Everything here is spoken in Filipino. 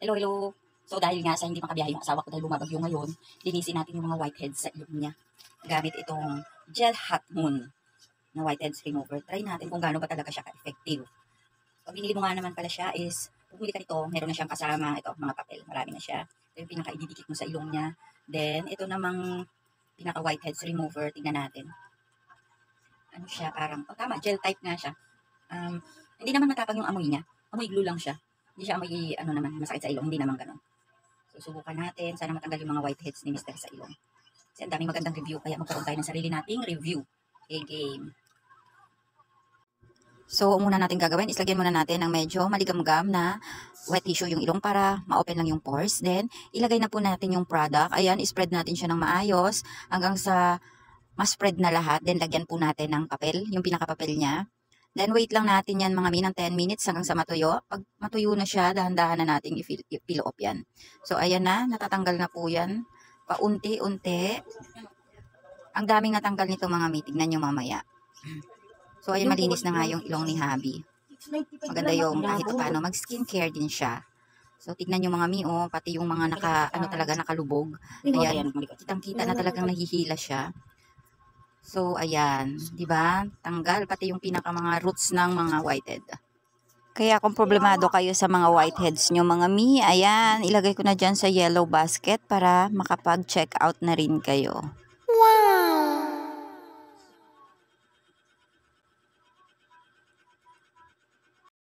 Hello, hello. So dahil nga sa hindi makabiyahe yung asawa ko dahil bumabagyo ngayon, linisin natin yung mga whiteheads sa ilong niya. Gamit itong Gel Hot Moon na whiteheads remover. Try natin kung gaano ba talaga siya ka-effective. Pag binili mo nga naman pala siya is, pag bumili ka nito, meron na siyang kasama ito, mga papel. Marami na siya. Ito yung pinaka-ididikit mo sa ilong niya. Then, ito namang pinaka-whiteheads remover. Tingnan natin. Ano siya, parang, oh tama, gel type nga siya. Hindi naman matapang yung amoy niya. Amoy glue lang siya. Hindi siya amoy, ano naman, masakit sa ilong. Hindi naman ganun. So, subukan natin. Sana matanggal yung mga whiteheads ni Mr. sa ilong. Kasi ang daming magandang review. Kaya magkaroon tayo ng sarili nating review. Okay, game. So, muna natin gagawin is lagyan muna natin ng medyo maligamgam na wet tissue yung ilong para ma-open lang yung pores. Then, ilagay na po natin yung product. Ayan, spread natin siya ng maayos hanggang sa ma-spread na lahat. Then, lagyan po natin ng papel, yung pinakapapel niya. Then, wait lang natin yan mga minang 10 minutes hanggang sa matuyo. Pag matuyo na siya, dahan-dahan na natin i-peel off yan. So, ayan na, natatanggal na po yan. Paunti-unti. Ang daming natanggal nito mga mi. Tignan nyo mamaya. So, ayan, malinis na nga yung ilong ni Habi. Maganda yung kahit paano, mag-skincare din siya. So, tignan nyo mga mi, oh, pati yung mga talaga nakalubog. Ayan, kitang-kita na talagang nahihila siya. So, ayan, 'di ba? Tanggal pati yung pinaka mga roots ng mga whitehead. Kaya kung problemado kayo sa mga whiteheads nyo mga mi, ayan, ilagay ko na dyan sa yellow basket para makapag-check out na rin kayo.